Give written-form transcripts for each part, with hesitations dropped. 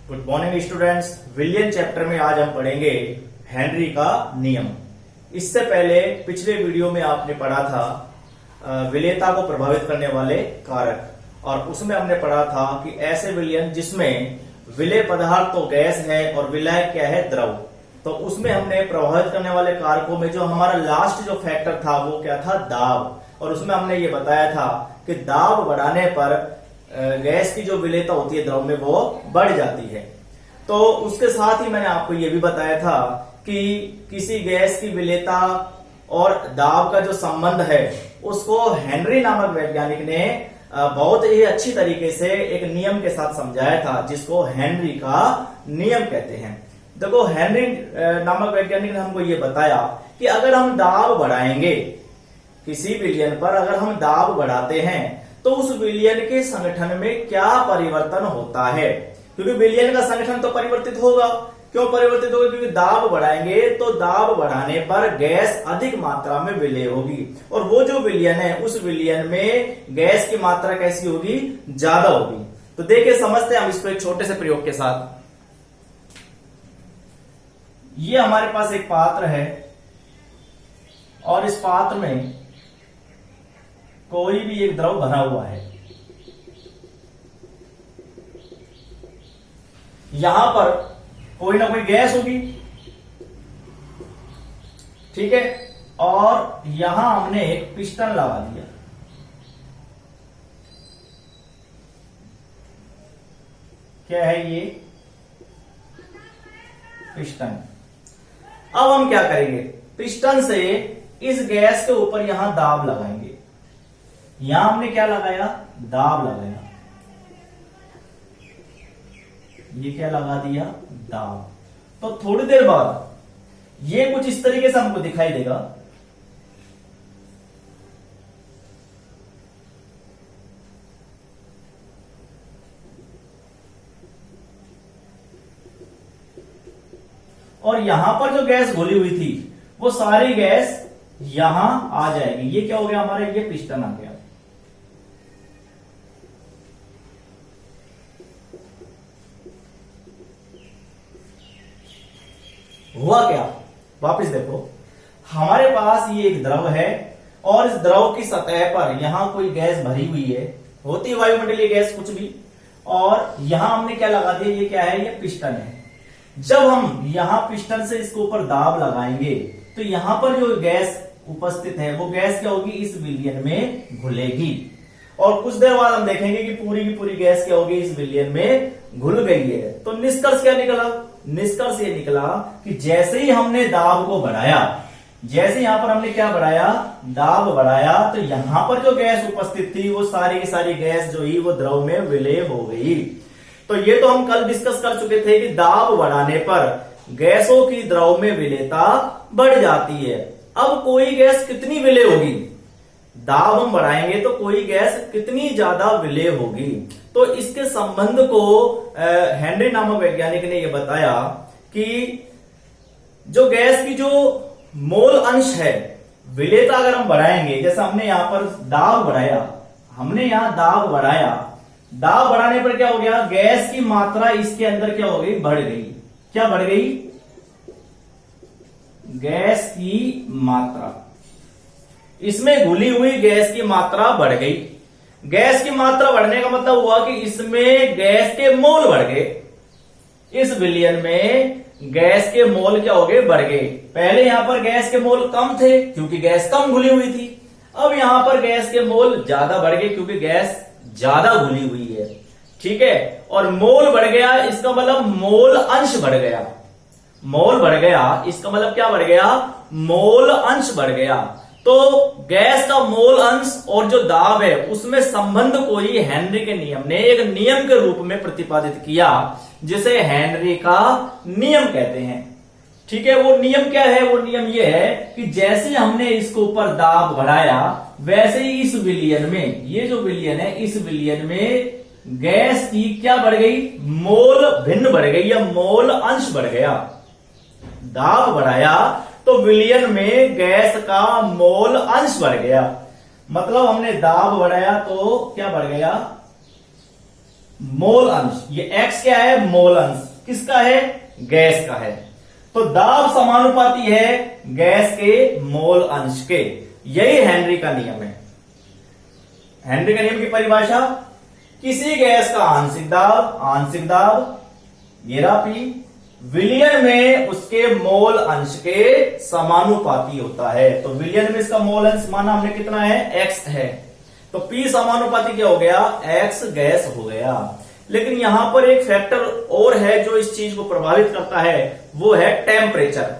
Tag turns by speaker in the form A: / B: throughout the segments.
A: Good morning students. विलियन chapter में आज हम पढ़ेंगे हेनरी का नियम। इससे पहले पिछले वीडियो में आपने पढ़ा था विलेयता को प्रभावित करने वाले कारक, और उसमें हमने पढ़ा था कि ऐसे विलयन जिसमें विलेय पदार्थ तो गैस है और विलाय क्या है, द्रव। तो उसमें हमने प्रभावित करने वाले कारकों में जो हमारा लास्ट जो फैक्टर था वो क्या था, दाब। और उसमें हमने ये बताया था कि दाब बढ़ाने पर गैस की जो विलेयता होती है द्रव में वो बढ़ जाती है। तो उसके साथ ही मैंने आपको ये भी बताया था कि किसी गैस की विलेयता और दाब का जो संबंध है उसको हेनरी नामक वैज्ञानिक ने बहुत ही अच्छी तरीके से एक नियम के साथ समझाया था, जिसको हेनरी का नियम कहते हैं। देखो, हेनरी नामक वैज्ञानिक ने हमको ये बताया कि अगर हम दाब बढ़ाएंगे किसी विलयन पर, अगर हम दाब बढ़ाते हैं तो उस विलयन के संगठन में क्या परिवर्तन होता है। क्योंकि विलयन का संगठन तो परिवर्तित होगा। क्यों परिवर्तित होगा? क्योंकि दाब बढ़ाएंगे तो दाब बढ़ाने पर गैस अधिक मात्रा में विलेय होगी, और वो जो विलयन है उस विलयन में गैस की मात्रा कैसी होगी, ज्यादा होगी। तो देखिए, समझते हैं हम इसको एक छोटे से प्रयोग के साथ। ये हमारे पास एक पात्र है और इस पात्र में कोई भी एक द्रव भरा हुआ है। यहां पर कोई ना कोई गैस होगी, ठीक है। और यहां हमने एक पिस्टन लगा दिया। क्या है ये? पिस्टन। अब हम क्या करेंगे, पिस्टन से इस गैस के ऊपर यहां दाब लगाएंगे। यहां हमने क्या लगाया, दाब लगाया। ये क्या लगा दिया, दाब। तो थोड़ी देर बाद ये कुछ इस तरीके से हमको दिखाई देगा। और यहां पर जो गैस घुली हुई थी वो सारी गैस यहां आ जाएगी। ये क्या हो गया हमारा, ये पिस्टन आ गया। हुआ क्या, वापस देखो, हमारे पास ये एक द्रव है और इस द्रव की सतह पर यहां कोई गैस भरी हुई है, होती है वायुमंडलीय गैस कुछ भी, और यहां हमने क्या लगा दिया, ये क्या है, ये पिस्टन है। जब हम यहां पिस्टन से इसके ऊपर दाब लगाएंगे तो यहां पर जो गैस उपस्थित है वो गैस क्या होगी, इस विलयन में घुलेगी। और कुछ देर बाद हम देखेंगे कि पूरी की पूरी गैस क्या होगी, इस विलयन में घुल गई है। तो निष्कर्ष क्या निकला, निष्कर्ष ये निकला कि जैसे ही हमने दाब को बढ़ाया, जैसे यहां पर हमने क्या बढ़ाया, दाब बढ़ाया, तो यहां पर जो गैस उपस्थित थी वो सारी की सारी गैस जो ही वो द्रव में विलय हो गई। तो ये तो हम कल डिस्कस कर चुके थे कि दाब बढ़ाने पर गैसों की द्रव में विलेयता बढ़ जाती है। अब कोई गैस कितनी विलय होगी, दाब हम बढ़ाएंगे तो कोई गैस कितनी ज्यादा विलय होगी। तो इसके संबंध को हेनरी नामक वैज्ञानिक ने यह बताया कि जो गैस की जो मोल अंश है, विलेयता अगर हम बढ़ाएंगे, जैसे हमने यहां पर दाब बढ़ाया, हमने यहां दाब बढ़ाया, दाब बढ़ाने पर क्या हो गया, गैस की मात्रा इसके अंदर क्या हो गई, बढ़ गई। क्या बढ़ गई, गैस की मात्रा, इसमें घुली हुई गैस की मात्रा बढ़ गई। गैस की मात्रा बढ़ने का मतलब हुआ कि इसमें गैस के मोल बढ़ गए। इस विलयन में गैस के मोल क्या हो गए, बढ़ गए। पहले यहां पर गैस के मोल कम थे क्योंकि गैस कम घुली हुई थी। अब यहां पर गैस के मोल ज्यादा बढ़ गए क्योंकि गैस ज्यादा घुली हुई है, ठीक है। और मोल बढ़ गया, इसका मतलब मोल अंश बढ़ गया। मोल बढ़ गया, इसका मतलब क्या बढ़ गया, मोल अंश बढ़ गया। तो गैस का मोल अंश और जो दाब है उसमें संबंध को ही हेनरी के नियम ने एक नियम के रूप में प्रतिपादित किया, जिसे हेनरी का नियम कहते हैं, ठीक है। वो नियम क्या है, वो नियम ये है कि जैसे हमने इसके ऊपर दाब बढ़ाया वैसे ही इस विलयन में, ये जो विलयन है इस विलयन में गैस की क्या बढ़ गई, मोल भिन्न बढ़ गई या मोल अंश बढ़ गया। दाब बढ़ाया तो विलयन में गैस का मोल अंश बढ़ गया। मतलब हमने दाब बढ़ाया तो क्या बढ़ गया, मोल अंश, ये x क्या है, मोल अंश किसका है, गैस का है। तो दाब समानुपाती है गैस के मोल अंश के। यही हेनरी का नियम है। हेनरी का नियम की परिभाषा, किसी गैस का आंशिक दाब ये रहा P, विलयन में उसके मोल अंश के समानुपाती होता है। तो विलयन में इसका मोल अंश माना हमने कितना है, x है, तो P समानुपाती क्या हो गया, x गैस हो गया। लेकिन यहां पर एक फैक्टर और है जो इस चीज को प्रभावित करता है, वो है टेम्परेचर।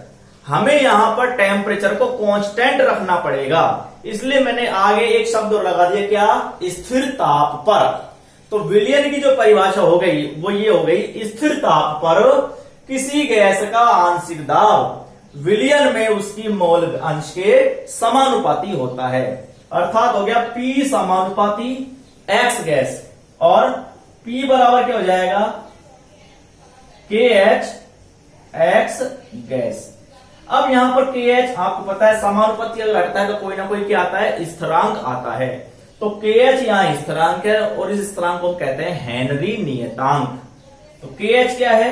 A: हमें यहां पर टेम्परेचर को कांस्टेंट रखना पड़ेगा, इसलिए मैंने आगे एक शब्द और लगा दिया, क्या, स्थिर ताप पर। तो विलयन की जो परिभाषा हो गई वो ये हो गई, स्थिर ताप पर किसी गैस का आंशिक दाब विलयन में उसकी मोल अंश के समानुपाती होता है। अर्थात हो गया P समानुपाती x गैस, और P बराबर क्या हो जाएगा, KH x गैस। अब यहां पर KH आपको पता है समानुपाती अगर हटता है तो कोई ना कोई क्या आता है, स्थिरांक आता है। तो KH यहां स्थिरांक है और इस स्थिरांक को हम कहते हैं हेनरी नियतांक। तो KH क्या है,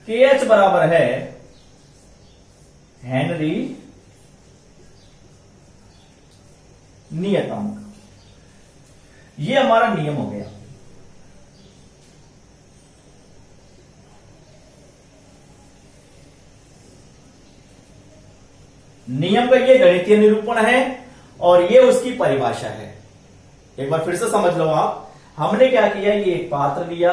A: KH बराबर है हेनरी नियतांक। ये हमारा नियम हो गया। नियम का ये गणितीय निरूपण है और ये उसकी परिभाषा है। एक बार फिर से समझ लो आप, हमने क्या किया, ये एक पात्र लिया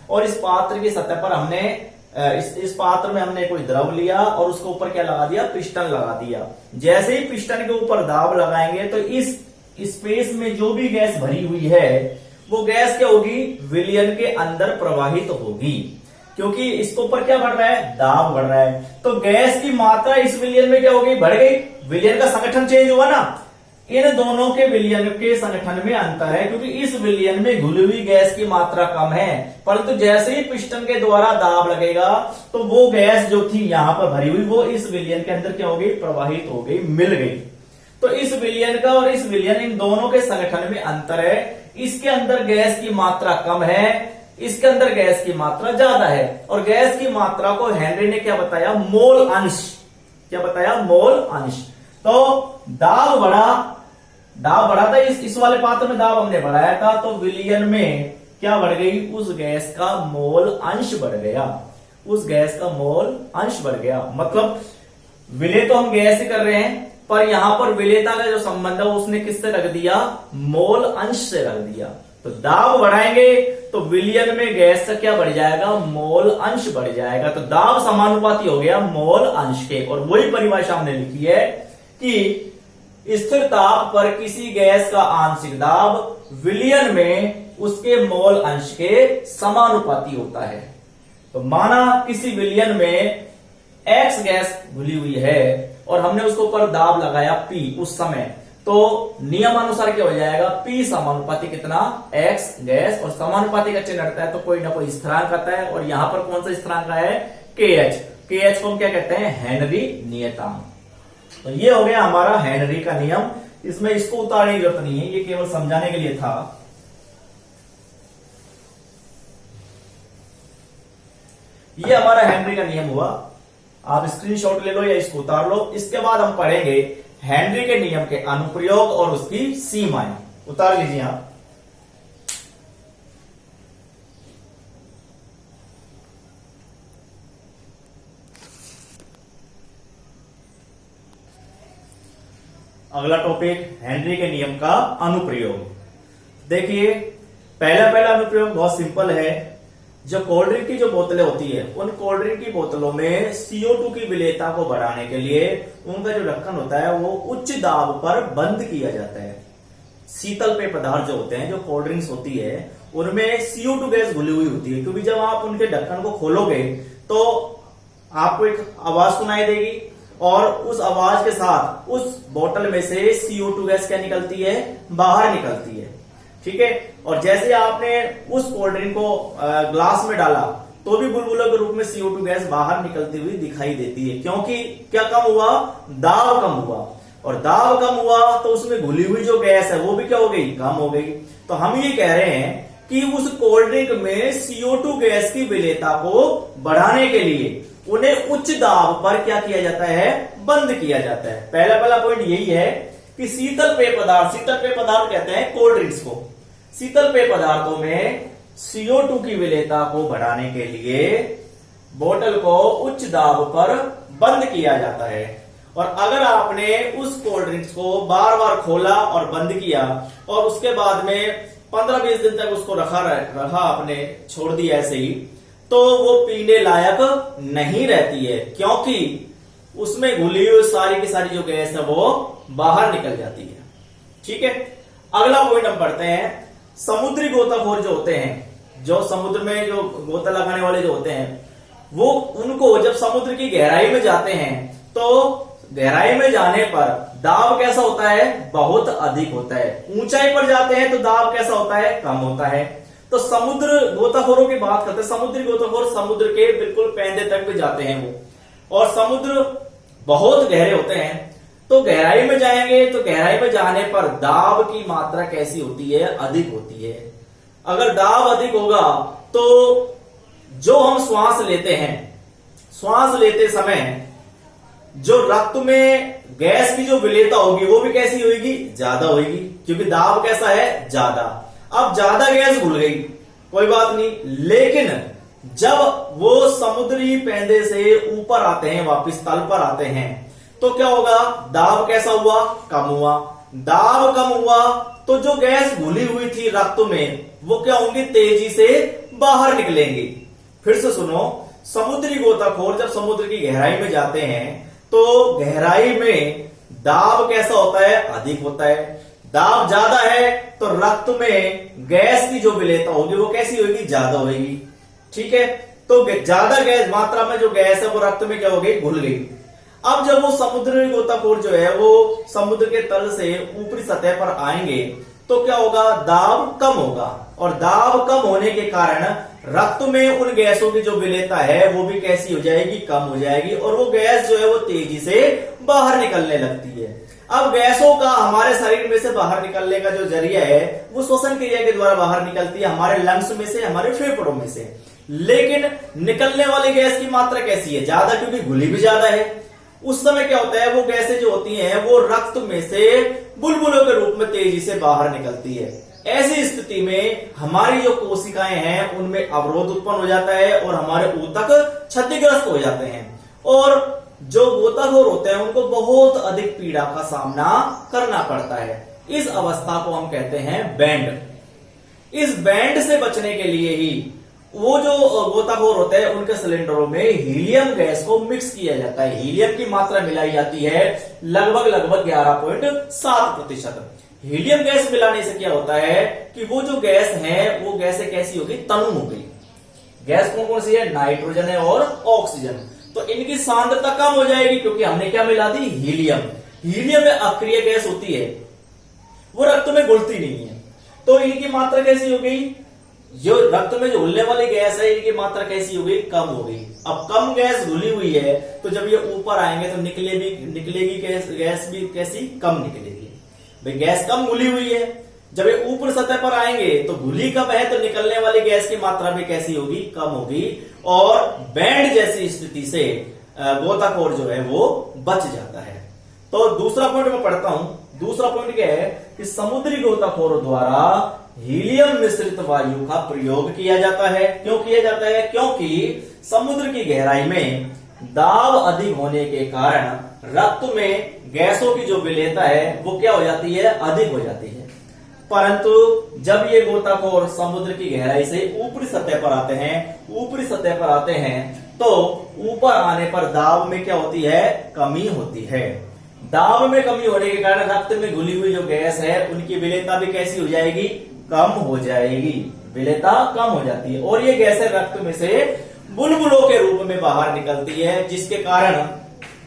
A: और इस पात्र की सतह पर हमने इस पात्र में हमने कोई द्रव लिया और उसके ऊपर क्या लगा दिया, पिस्टन लगा दिया। जैसे ही पिस्टन के ऊपर दाब लगाएंगे तो इस स्पेस में जो भी गैस भरी हुई है वो गैस क्या होगी, विलयन के अंदर प्रवाहित होगी, क्योंकि इसके ऊपर क्या बढ़ रहा है, दाब बढ़ रहा है। तो गैस की मात्रा इस विलयन में क्या हो गई, बढ़ गई। विलयन का संगठन चेंज हुआ ना, इन दोनों के विलयन के संगठन में अंतर है, क्योंकि इस विलयन में घुली हुई गैस की मात्रा कम है, परंतु जैसे ही पिस्टन के द्वारा दाब लगेगा तो वो गैस जो थी यहां पर भरी हुई वो इस विलयन के अंदर क्या हो गई, प्रवाहित हो गई, मिल गई। तो इस विलयन का और इस विलयन, इन दोनों के संगठन में अंतर है। इसके अंदर गैस की मात्रा कम है, इसके अंदर गैस की मात्रा ज्यादा है। और गैस की मात्रा को हेनरी ने क्या बताया, मोल अंश। क्या बताया, मोल अंश। तो दाब बढ़ा था, इस वाले पात्र में दाब हमने बढ़ाया था, तो विलयन में क्या बढ़ गई, उस गैस का मोल अंश बढ़ गया, उस गैस का मोल अंश बढ़ गया। मतलब विलय तो हम गैस से कर रहे हैं, पर यहां पर विलेयता का जो संबंध है उसने किससे रख दिया, मोल अंश से रख दिया। तो दाब बढ़ाएंगे तो विलयन में गैस का क्या बढ़ जाएगा, मोल अंश बढ़ जाएगा। तो दाब समानुपाती हो गया मोल अंश के। और वही परिभाषा हमने लिखी है कि स्थिर ताप पर किसी गैस का आंशिक दाब विलयन में उसके मोल अंश के समानुपाती होता है। तो माना किसी विलयन में X गैस घुली हुई है और हमने उसके ऊपर दाब लगाया P उस समय, तो नियमानुसार क्या हो जाएगा, P समानुपाती कितना, X गैस, और समानुपाती का चिन्ह हटता है तो कोई ना कोई स्थिरांक आता है। और यहां पर कौन सा स्थिरांक है, KH। KH को हम क्या कहते हैं, हेनरी नियतांक। तो ये हो गया हमारा हेनरी का नियम। इसमें इसको उतारने की जरूरत नहीं है, ये केवल समझाने के लिए था। ये हमारा हेनरी का नियम हुआ। आप स्क्रीनशॉट ले लो या इसको उतार लो। इसके बाद हम पढ़ेंगे हेनरी के नियम के अनुप्रयोग और उसकी सीमाएं। उतार लीजिए आप। अगला टॉपिक, हेनरी के नियम का अनुप्रयोग। देखिए, पहला अनुप्रयोग बहुत सिंपल है। जो कोल्ड ड्रिंक की जो बोतलें होती है, उन कोल्ड ड्रिंक की बोतलों में CO2 की विलेयता को बढ़ाने के लिए उनका जो ढक्कन होता है वो उच्च दाब पर बंद किया जाता है। शीतल पेय पदार्थ जो होते हैं, जो कोल्ड ड्रिंक्स होती है, उनमें CO2 गैस घुली हुई होती है, क्योंकि जब आप उनके ढक्कन को खोलोगे तो आपको एक आवाज सुनाई देगी और उस आवाज के साथ उस बोतल में से CO2 गैस क्या निकलती है, बाहर निकलती है। ठीक है। और जैसे आपने उस कोल्ड ड्रिंक को ग्लास में डाला तो भी बुलबुलों के रूप में CO2 गैस बाहर निकलती हुई दिखाई देती है, क्योंकि क्या कम हुआ, दाब कम हुआ। और दाब कम हुआ तो उसमें घुली हुई जो गैस है वो भी क्या हो गई, कम हो गई। तो हम ये कह रहे हैं कि उस कोल्ड ड्रिंक में CO2 गैस की विलेयता को बढ़ाने के लिए उन्हें उच्च दाब पर क्या किया जाता है, बंद किया जाता है। पहला पॉइंट यही है कि शीतल पेय पदार्थ कहते हैं कोल्ड ड्रिंक्स को। शीतल पेय पदार्थों में CO2 की विलेयता को बढ़ाने के लिए बोतल को उच्च दाब पर बंद किया जाता है। और अगर आपने उस कोल्ड ड्रिंक्स को बार बार खोला और बंद किया और उसके बाद में 15-20 दिन तक उसको रखा आपने, छोड़ दिया ऐसे ही, तो वो पीने लायक नहीं रहती है, क्योंकि उसमें घुली हुई सारी की सारी जो गैस है वो बाहर निकल जाती है। ठीक है, अगला पॉइंट हम पढ़ते हैं। समुद्री गोताखोर जो होते हैं, जो समुद्र में जो गोता लगाने वाले जो होते हैं, वो उनको जब समुद्र की गहराई में जाते हैं तो गहराई में जाने पर दाब कैसा होता है, बहुत अधिक होता है। ऊंचाई पर जाते हैं तो दाब कैसा होता है, कम होता है। तो समुद्र गोताखोरों की बात करते हैं, समुद्री गोताखोर समुद्र के बिल्कुल पैंदे तक भी जाते हैं वो, और समुद्र बहुत गहरे होते हैं। तो गहराई में जाएंगे तो गहराई में जाने पर दाब की मात्रा कैसी होती है, अधिक होती है। अगर दाब अधिक होगा तो जो हम श्वास लेते हैं, श्वास लेते समय जो रक्त में गैस की जो विलेयता होगी वो भी कैसी होगी, ज्यादा होगी, क्योंकि दाब कैसा है, ज्यादा। अब ज्यादा गैस घुल गई, कोई बात नहीं, लेकिन जब वो समुद्री पैंदे से ऊपर आते हैं, वापस तल पर आते हैं, तो क्या होगा, दाब कैसा हुआ, कम हुआ। दाब कम हुआ तो जो गैस घुली हुई थी रक्त में वो क्या होंगी, तेजी से बाहर निकलेंगी। फिर से सुनो, समुद्री गोताखोर जब समुद्र की गहराई में जाते हैं तो गहराई में दाब कैसा होता है, अधिक होता है। दाब ज्यादा है तो रक्त में गैस की जो विलेयता होगी वो कैसी होगी, ज्यादा होगी। ठीक है, तो ज्यादा गैस मात्रा में जो गैस है वो रक्त में क्या हो गई, घुल गई। अब जब वो समुद्री गोताखोर जो है वो समुद्र के तल से ऊपरी सतह पर आएंगे तो क्या होगा, दाब कम होगा, और दाब कम होने के कारण रक्त में उन गैसों की जो विलेयता है वो भी कैसी हो जाएगी, कम हो जाएगी, और वो गैस जो है वो तेजी से बाहर निकलने लगती है। अब गैसों का हमारे शरीर में से बाहर निकलने का जो जरिया है वो श्वसन क्रिया के द्वारा बाहर निकलती है, हमारे लंग्स में से, हमारे फेफड़ों में से। लेकिन निकलने वाली गैस की मात्रा कैसी है, ज्यादा, क्योंकि घुली भी ज्यादा है। उस समय क्या होता है, वो गैसें जो होती हैं वो रक्त में से बुलबुलों के रूप में तेजी से बाहर निकलती है। ऐसी स्थिति में हमारी जो कोशिकाएं हैं उनमें अवरोध उत्पन्न हो जाता है और हमारे ऊतक क्षतिग्रस्त हो जाते हैं, और जो गोताखोर होते हैं उनको बहुत अधिक पीड़ा का सामना करना पड़ता है। इस अवस्था को हम कहते हैं बैंड। इस बैंड से बचने के लिए ही वो जो गोताखोर होते हैं उनके सिलेंडरों में हीलियम गैस को मिक्स किया जाता है। हीलियम की मात्रा मिलाई जाती है लगभग 11.7%। हीलियम गैस मिलाने से क्या होता है कि वो जो गैस है वो गैसें कैसी होगी, तनु हो गई। गैस कौन कौन सी है, नाइट्रोजन है और ऑक्सीजन। तो इनकी सांद्रता कम हो जाएगी क्योंकि हमने क्या मिला दी, हीलियम। हीलियम में अक्रिय गैस होती है, वो रक्त में घुलती नहीं है, तो इनकी मात्रा कैसी हो गई, जो रक्त में जो घुलने वाली गैस है इनकी मात्रा कैसी हो गई, कम हो गई। अब कम गैस घुली हुई है तो जब ये ऊपर आएंगे तो निकलेगी गैस भी कैसी, कम निकलेगी। भाई गैस कम घुली हुई है, जब ये ऊपर सतह पर आएंगे तो घुली कम है तो निकलने वाली गैस की मात्रा भी कैसी होगी, कम होगी, और बैंड जैसी स्थिति से गोताखोर जो है वो बच जाता है। तो दूसरा पॉइंट मैं पढ़ता हूं। दूसरा पॉइंट क्या है कि समुद्री गोताखोरों द्वारा हीलियम मिश्रित वायु का प्रयोग किया जाता है। क्यों किया जाता है, क्योंकि समुद्र की गहराई में दाब अधिक होने के कारण रक्त में गैसों की जो विलेयता है वो क्या हो जाती है, अधिक हो जाती है। परंतु जब ये गोताखोर समुद्र की गहराई से ऊपरी सतह पर आते हैं तो ऊपर आने पर दाब में क्या होती है, कमी होती है। दाब में कमी होने के कारण रक्त में घुली हुई जो गैस है उनकी विलेयता भी कैसी हो जाएगी, कम हो जाएगी, विलेयता कम हो जाती है, और ये गैसें रक्त में से बुलबुलों के रूप में बाहर निकलती है, जिसके कारण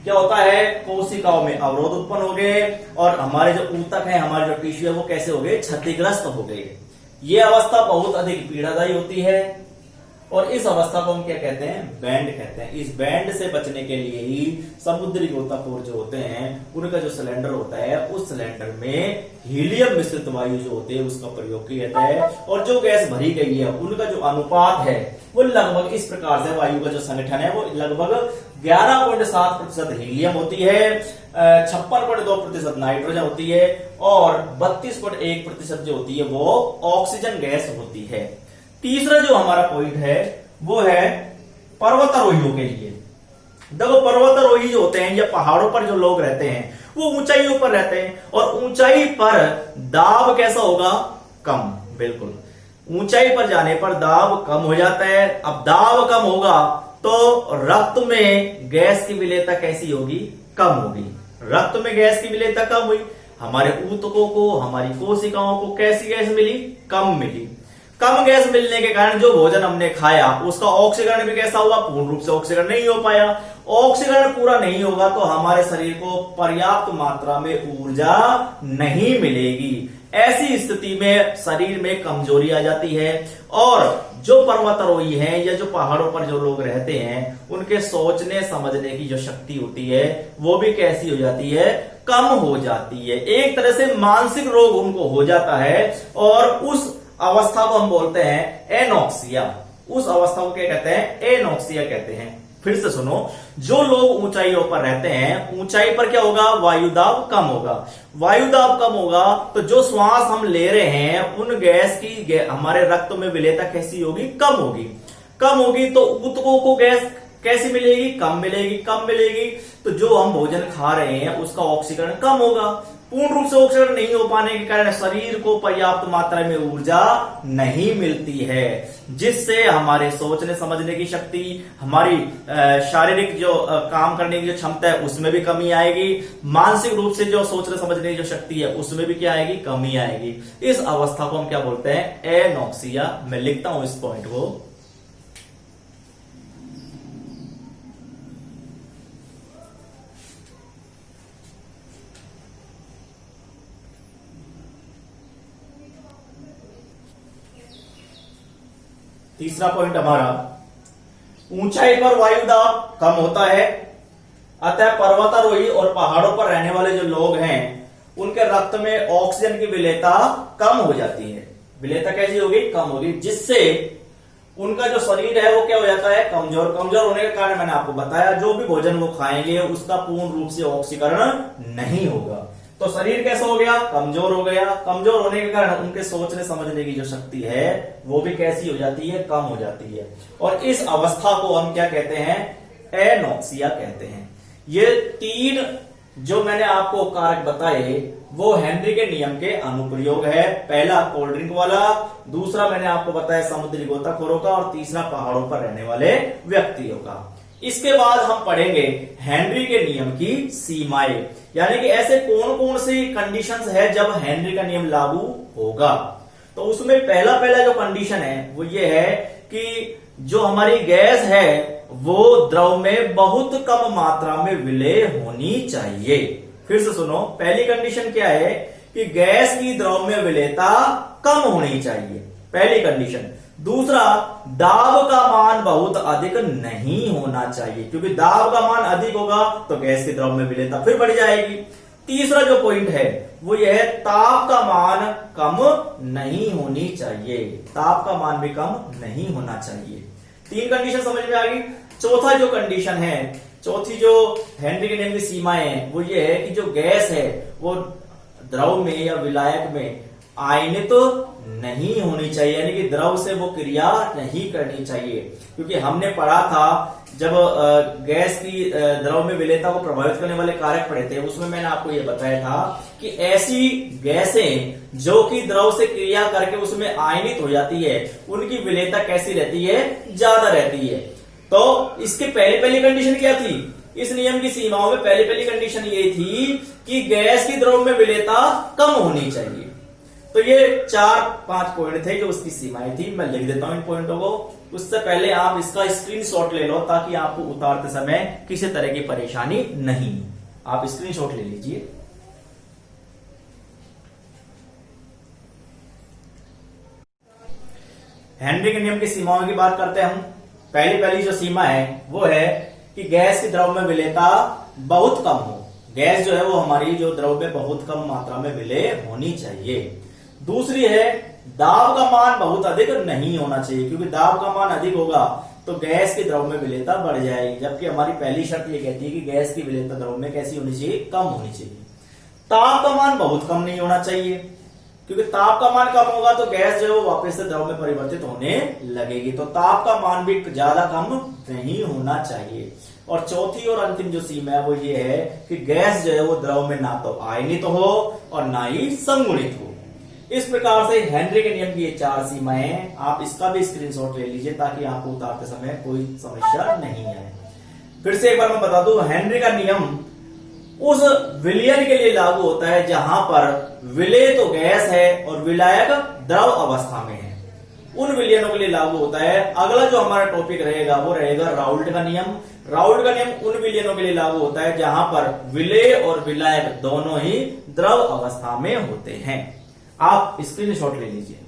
A: क्या होता है, कोशिकाओं में अवरोध उत्पन्न हो गए और हमारे जो ऊतक है, हमारे जो टिश्यू है वो कैसे हो गए, क्षतिग्रस्त हो गए। ये अवस्था बहुत अधिक पीड़ादायी होती है। और इस अवस्था को हम क्या कहते हैं, बैंड कहते हैं। इस बैंड से बचने के लिए ही समुद्री गोताखोर जो होते हैं उनका जो सिलेंडर होता है उस सिलेंडर में हीलियम मिश्रित वायु जो होती है उसका प्रयोग किया जाता है, और जो गैस भरी गई है उनका जो अनुपात है वो लगभग इस प्रकार से, वायु का जो संगठन है वो लगभग 11.7% हीलियम होती है, 56.2% नाइट्रोजन होती है, और 32.1% जो होती है वो ऑक्सीजन गैस होती है। तीसरा जो हमारा पॉइंट है वो है पर्वतारोहियों के लिए। देखो, पर्वतारोही जो होते हैं या पहाड़ों पर जो लोग रहते हैं वो ऊंचाइयों पर रहते हैं, और ऊंचाई पर दाब कैसा होगा, कम। बिल्कुल, ऊंचाई पर जाने पर दाब कम हो जाता है। अब दाब कम होगा तो रक्त में गैस की विलेयता कैसी होगी, कम होगी। रक्त में गैस की विलेयता कम हुई, हमारे ऊतकों को, हमारी कोशिकाओं को कैसी गैस मिली, कम मिली। कम गैस मिलने के कारण जो भोजन हमने खाया उसका ऑक्सीकरण भी कैसा हुआ, पूर्ण रूप से ऑक्सीकरण नहीं हो पाया। ऑक्सीकरण पूरा नहीं होगा तो हमारे शरीर को पर्याप्त मात्रा में ऊर्जा नहीं मिलेगी। ऐसी स्थिति में शरीर में कमजोरी आ जाती है, और जो पर्वतारोही हैं या जो पहाड़ों पर जो लोग रहते हैं उनके सोचने समझने की जो शक्ति होती है वो भी कैसी हो जाती है, कम हो जाती है। एक तरह से मानसिक रोग उनको हो जाता है, और उस अवस्था को हम बोलते हैं एनॉक्सिया। उस अवस्था को क्या कहते हैं, एनॉक्सिया कहते हैं। फिर से सुनो, जो लोग ऊंचाइयों पर रहते हैं, ऊंचाई पर क्या होगा, वायुदाब कम होगा। वायुदाब कम होगा तो जो श्वास हम ले रहे हैं उन गैस की हमारे रक्त में विलेयता कैसी होगी, कम होगी। कम होगी तो ऊतकों को गैस कैसी मिलेगी, कम मिलेगी। कम मिलेगी तो जो हम भोजन खा रहे हैं उसका ऑक्सीकरण कम होगा। पूर्ण रूप से ऑक्सीकरण नहीं हो पाने के कारण शरीर को पर्याप्त मात्रा में ऊर्जा नहीं मिलती है, जिससे हमारे सोचने समझने की शक्ति, हमारी शारीरिक जो काम करने की जो क्षमता है उसमें भी कमी आएगी। मानसिक रूप से जो सोचने समझने की जो शक्ति है उसमें भी क्या आएगी, कमी आएगी। इस अवस्था को हम क्या बोलते हैं, एनॉक्सिया। मैं लिखता हूं इस पॉइंट को। तीसरा पॉइंट हमारा, ऊंचाई पर वायुदाब कम होता है, अतः पर्वतारोही और पहाड़ों पर रहने वाले जो लोग हैं उनके रक्त में ऑक्सीजन की विलेयता कम हो जाती है। विलेयता कैसी होगी, कम होगी, जिससे उनका जो शरीर है वो क्या हो जाता है, कमजोर। कमजोर होने के कारण मैंने आपको बताया जो भी भोजन वो खाएंगे उसका पूर्ण रूप से ऑक्सीकरण नहीं होगा, तो शरीर कैसा हो गया, कमजोर हो गया। कमजोर होने के कारण उनके सोचने समझने की जो शक्ति है वो भी कैसी हो जाती है, कम हो जाती है। और इस अवस्था को हम क्या कहते हैं, एनॉक्सिया कहते हैं। ये तीन जो मैंने आपको कारक बताए वो हेनरी के नियम के अनुप्रयोग है। पहला कोल्ड ड्रिंक वाला, दूसरा मैंने आपको बताया समुद्री गोताखोरों का, और तीसरा पहाड़ों पर रहने वाले व्यक्तियों का। इसके बाद हम पढ़ेंगे हेनरी के नियम की सीमाएं, यानी कि ऐसे कौन कौन सी कंडीशंस है जब हेनरी का नियम लागू होगा। तो उसमें पहला जो कंडीशन है वो ये है कि जो हमारी गैस है वो द्रव में बहुत कम मात्रा में विलय होनी चाहिए। फिर से सुनो, पहली कंडीशन क्या है कि गैस की द्रव में विलेयता कम होनी चाहिए, पहली कंडीशन। दूसरा, दाब का मान बहुत अधिक नहीं होना चाहिए, क्योंकि दाब का मान अधिक होगा तो गैस की द्रव में विलेयता फिर बढ़ जाएगी। तीसरा जो पॉइंट है वो यह है, ताप का मान कम नहीं होनी चाहिए, ताप का मान भी कम नहीं होना चाहिए। तीन कंडीशन समझ में आ गई। चौथा जो कंडीशन है, चौथी जो हेनरी के नियम की सीमाएं हैं वो ये है कि जो गैस है वो द्रव में या विलायक में आयनित तो नहीं होनी चाहिए, यानी कि द्रव से वो क्रिया नहीं करनी चाहिए। क्योंकि हमने पढ़ा था जब गैस की द्रव में विलेयता को प्रभावित करने वाले कारक पढ़े थे, उसमें मैंने आपको ये बताया था कि ऐसी गैसें जो कि द्रव से क्रिया करके उसमें आयनित हो जाती है उनकी विलेयता कैसी रहती है, ज्यादा रहती है। तो इसकी पहली कंडीशन क्या थी, इस नियम की सीमाओं में पहली कंडीशन ये थी कि गैस की द्रव में विलेयता कम होनी चाहिए। तो ये 4-5 पॉइंट थे जो उसकी सीमाएं थी। मैं लिख देता हूं इन पॉइंटों को, उससे पहले आप इसका स्क्रीनशॉट ले लो ताकि आपको उतारते समय किसी तरह की परेशानी नहीं। आप स्क्रीनशॉट ले लीजिए। हेनरी के नियम की सीमाओं की बात करते हैं हम। पहली जो सीमा है वो है कि गैस की द्रव में विलेयता बहुत कम हो। गैस जो है वो हमारी जो द्रव में बहुत कम मात्रा में विलेय होनी चाहिए। दूसरी है दाब का मान बहुत अधिक नहीं होना चाहिए, क्योंकि दाब का मान अधिक होगा तो गैस की द्रव में विलेयता बढ़ जाएगी, जबकि हमारी पहली शर्त ये कहती है कि गैस की विलेयता द्रव में कैसी होनी चाहिए, कम होनी चाहिए। ताप का मान बहुत कम नहीं होना चाहिए, क्योंकि ताप का मान कम होगा तो गैस जो है वो वापस से द्रव में परिवर्तित होने लगेगी। तो ताप का मान भी ज्यादा कम नहीं होना चाहिए। और चौथी और अंतिम जो सीमा है वो ये है कि गैस जो है वो द्रव में ना तो आयनित हो और ना ही समगुणित हो। इस प्रकार से हेनरी के नियम की ये 4 सीमाएं, आप इसका भी स्क्रीनशॉट ले लीजिए ताकि आपको उतारते समय कोई समस्या नहीं आए। फिर से एक बार मैं बता दूं, हेनरी का नियम उस विलयन के लिए लागू होता है जहां पर विलेय तो गैस है और विलायक द्रव अवस्था में है, उन विलयनों के लिए लागू होता है। अगला जो हमारा टॉपिक रहेगा वो रहेगा राउल्ट का नियम। राउल्ट का नियम उन विलयनों के लिए लागू होता है जहां पर विलेय और विलायक दोनों ही द्रव अवस्था में होते हैं। आप स्क्रीनशॉट ले लीजिए।